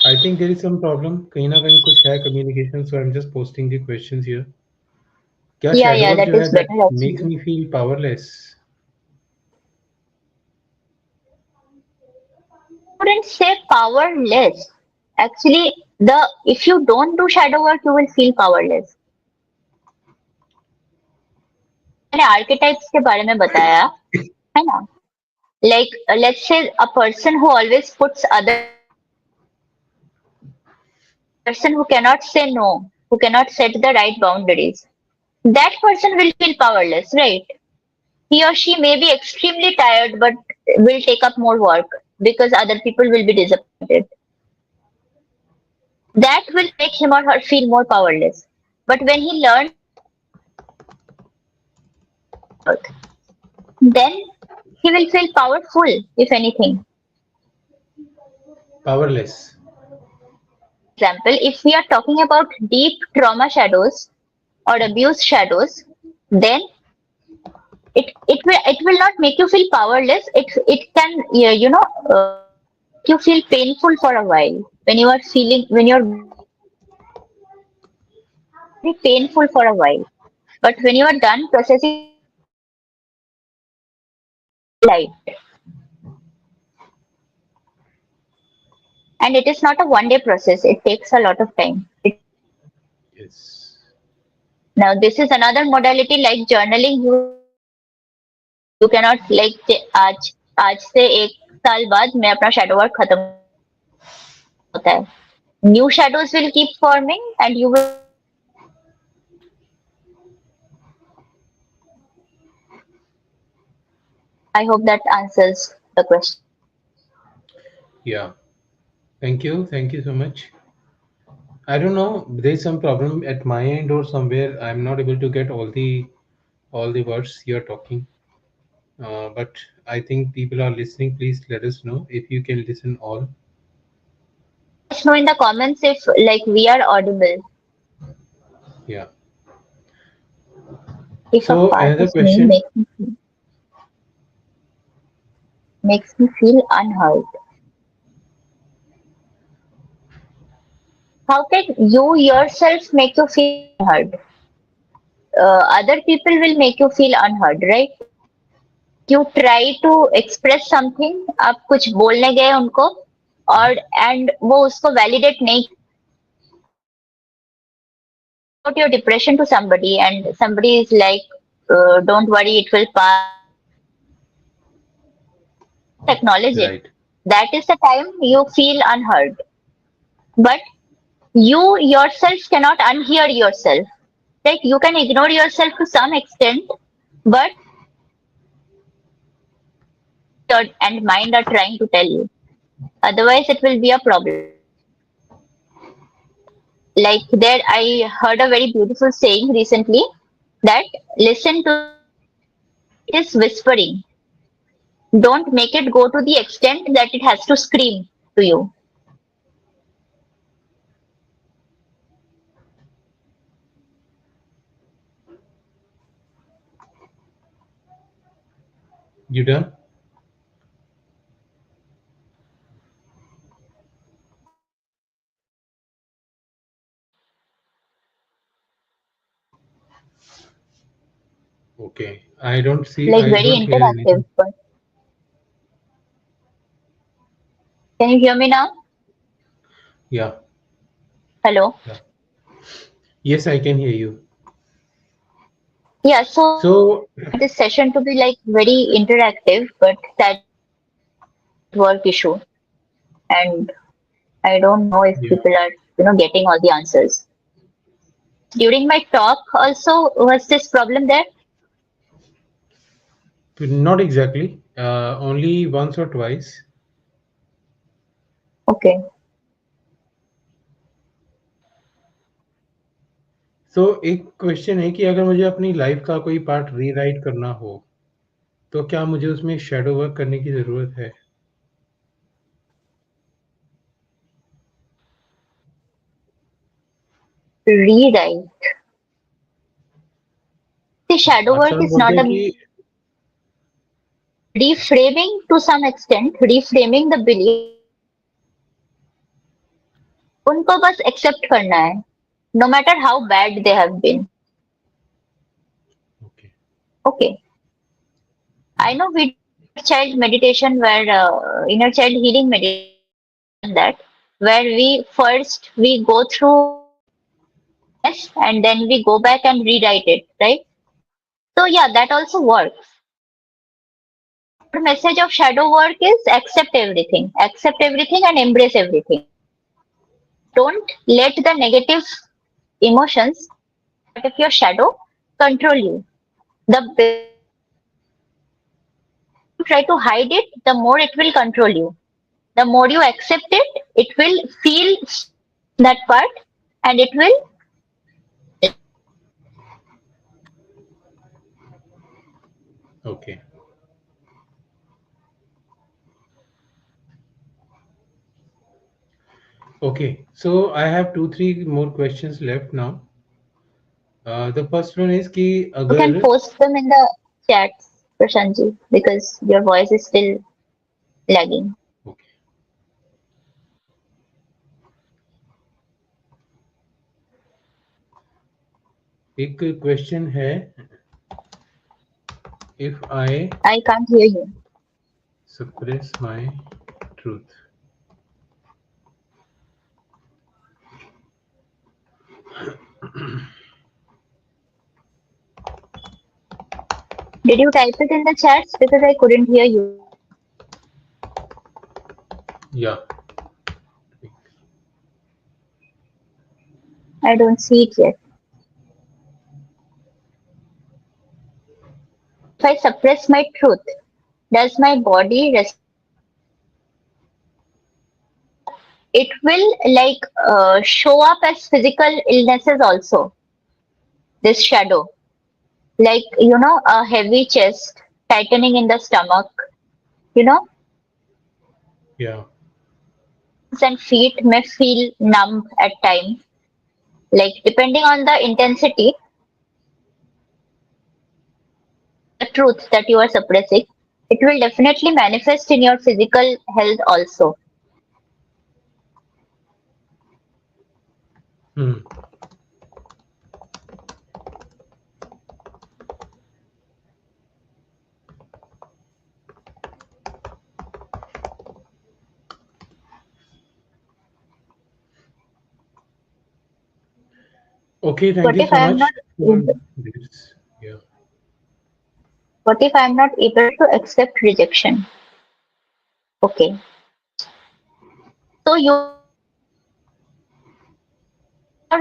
I think there is some problem. कहीं ना कहीं कुछ है communication. So I'm just posting the questions here. क्या Yeah, shadow yeah, work that जो है is that better makes actually. me feel powerless? I wouldn't say powerless. Actually, the if you don't do shadow work, you will feel powerless. जैसे मैंने archetypes के बारे में बताया, है ना? Like let's say a person who always puts others first, a person who cannot say no, who cannot set the right boundaries. That person will feel powerless, right? He or she may be extremely tired but will take up more work because other people will be disappointed. That will make him or her feel more powerless. But when he learns to do shadow work, then he will feel powerful, if anything. Powerless. For example, if we are talking about deep trauma shadows or abuse shadows, then it will not make you feel powerless. It can yeah, make you feel painful for a while when you are feeling when you're going through that shadow work. It is very painful for a while, but when you are done processing those emotions, light. And it is not a one day process, it takes a lot of time. Yes. Now, this is another modality like journaling. You cannot like आज आज से एक साल बाद मैं अपना shadow work खत्म कर दूंगा. ऐसा नहीं होता है. New shadows will keep forming and you will keep repeating the same pattern. I hope that answers the question. Yeah. Thank you. Thank you so much. I don't know. There's some problem at my end or somewhere. I'm not able to get all the words you're talking. But I think people are listening. Please let us know if you can listen all. Let us know in the comments if like we are audible. Yeah. If a So part another of me question. makes me feel unheard. How can you yourself make you feel unheard? Other people will make you feel unheard, right? Like you try to express something, आप कुछ बोलने गए उनको और and वो उसको validate नहीं किया. You talk about your depression to somebody and somebody is like, don't worry, it will pass. You don't acknowledge it. Right. That is the time you feel unheard. But you yourself cannot unhear yourself. Like you can ignore yourself to some extent, but what your body and mind are trying to tell you. Otherwise, it will be a problem. Like there, I heard a very beautiful saying recently that listen to your body when it is whispering. Don't make it go to the extent that it has to scream to you. You done? Okay. I don't see. Like I very don't hear interactive. anything. But can you hear me now? Yeah. Hello. Yeah. Yes, I can hear you. Yeah. So So I want this session to be like very interactive, but sadly I have a network issue, and I don't know if yeah. people are getting all the answers. During my talk, also was this problem there? Not exactly. Only once or twice. Okay. तो एक question है कि अगर मुझे अपनी life का कोई part rewrite करना हो, तो क्या मुझे उसमें शैडो वर्क करने की ज़रूरत है? Rewrite. The shadow work आजकल हम is बोलते not हैं a कि reframing to some extent, reframing the belief. उनको बस accept करना है, no matter how bad they have been. Okay, Okay. I know we do inner child meditation where inner child healing meditation. I have also done that where we go through the mess and then we go back and rewrite it, right? So yeah, that also works. The core message of shadow work is accept everything and embrace everything. Don't let the negative emotions that are part of your shadow control you. The more you try to hide it, the more it will control you. The more you accept it, it will feel strong, that part, and it will help. Okay, okay. So I have 2-3 more questions left now. The first one is कि You can अगर post them in the chats, Prashantji, because your voice is still lagging. Okay, एक question है, if I I can't hear you. suppress my truth. Did you type it in the chats? Because I couldn't hear you. Yeah. I don't see it yet. If I suppress my truth, does my body respond? Yeah, it will like show up as physical illnesses also. This shadow, like a heavy chest, tightening in the stomach, you know, Yeah. hands and feet may feel numb at times. Like depending on the intensity of the truth that you are suppressing, it will definitely manifest in your physical health also. Hmm. Okay, thank What you if so I am much not for able, this. Yeah. what if I am not able to accept rejection? Okay. So your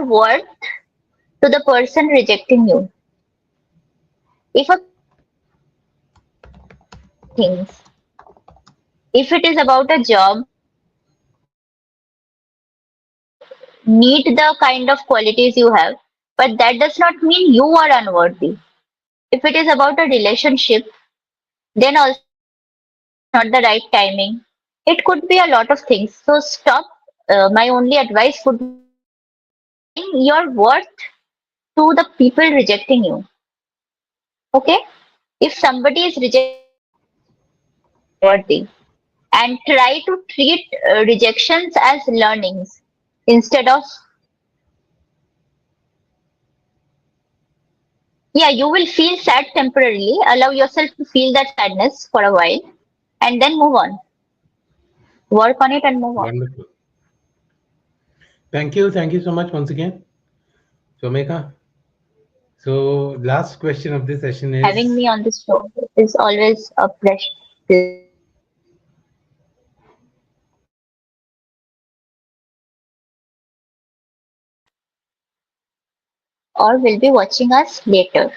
worth to the person rejecting you. If a things, if it is about a job need the kind of qualities you have, but that does not mean you are unworthy. If it is about a relationship, then also it's not the right timing. It could be a lot of things. So stop. My only advice would be assign your worth to the people rejecting you. Okay? If somebody is rejecting you, worthy, and try to treat rejections as learnings instead of, yeah, you will feel sad temporarily. Allow yourself to feel that sadness for a while and then move on. Work on it and move on. Wonderful. Thank you. Thank you so much once again, Twameka. So, last question of this session Having is me on this show is always a pleasure. Or will be watching us later.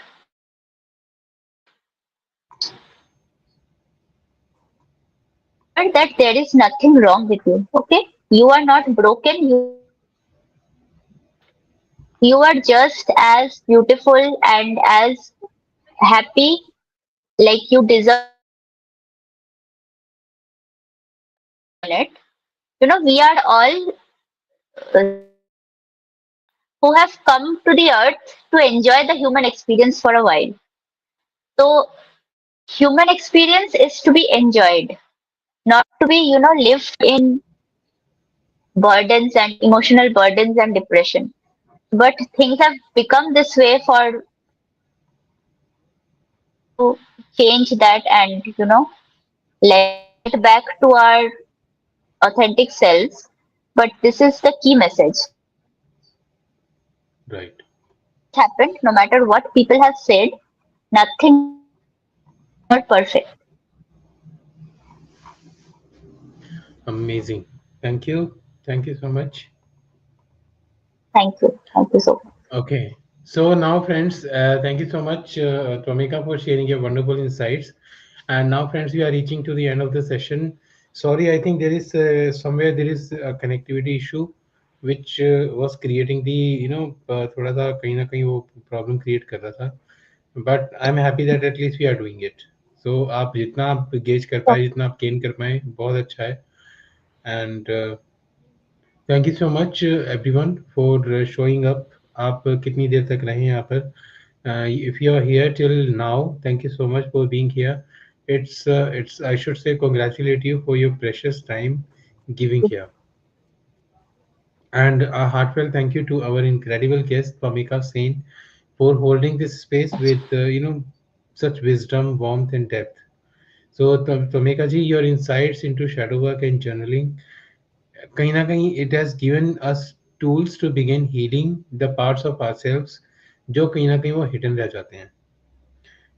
Remember that there is nothing wrong with you. Okay? You are not broken. You are just as beautiful and as happy like you deserve on it. We are all souls who have come to the earth to enjoy the human experience for a while. So, human experience is to be enjoyed, not to be, lived in burdens and emotional burdens and depression. But things have become this way for to change that and, like get back to our authentic selves. But this is the key message. right. What happened, no matter what people have said, nothing is not perfect. Amazing. Thank you. Thank you so much. Thank you. Thank you so much. Okay. So now, friends, thank you so much, Twameka, for sharing your wonderful insights. And now, friends, we are reaching to the end of the session. Sorry, I think there is somewhere there is a connectivity issue, which was creating the थोड़ा सा कहीं ना कहीं वो problem create कर रहा था. But I'm happy that at least we are doing it. So आप जितना आप gauge कर पाए, जितना आप gain कर पाए, बहुत अच्छा है. And thank you so much everyone for showing up. आप कितनी देर तक रहे यहाँ पर? If you are here till now, thank you so much for being here. It's I should say congratulate you for your precious time giving here. And a heartfelt thank you to our incredible guest Twameka Sen for holding this space with such wisdom, warmth, and depth. So Tomeka ji, your insights into shadow work and journaling, कहीं ना कहीं it has given us tools to begin healing the parts of ourselves जो कहीं ना कहीं वो hidden रह जाते हैं.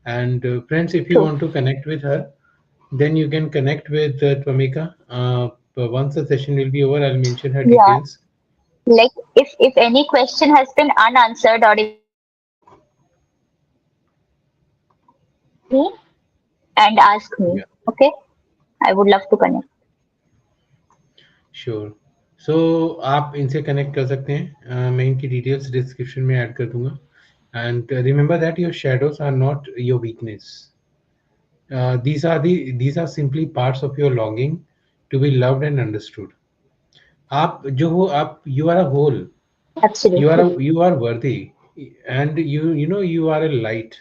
And friends, if you True. want to connect with her, then you can connect with Twameka. But once the session will be over, I'll mention her Yeah. details. Like if any question has been unanswered or if you want to know more, you can directly message me and ask me. Yeah, Okay? I would love to connect. sure. So आप इनसे connect कर सकते हैं. मैं इनकी details description में add कर दूंगा. And remember that your shadows are not your weakness. These are simply parts of your longing to be loved and understood. आप जो हो आप you are a whole. Absolutely. You are worthy, and you know you are a light.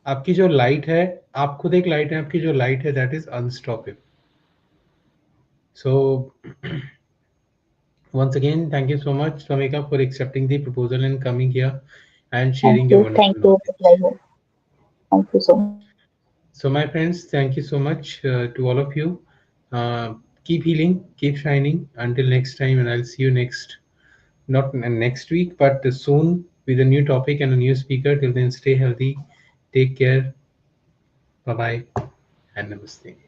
आपकी जो light है, आप खुद एक लाइट है. आपकी जो लाइट है, that is unstoppable. So once again, thank you so much, Swamika, for accepting the proposal and coming here and Thank sharing your you. Thank wonderful you. It's a knowledge. pleasure. Thank you so much. So my friends, thank you so much to all of you. Keep healing, keep shining. Until next time, and I'll see you next, not next week, but soon with a new topic and a new speaker. Till then, stay healthy, take care, bye bye, and namaste.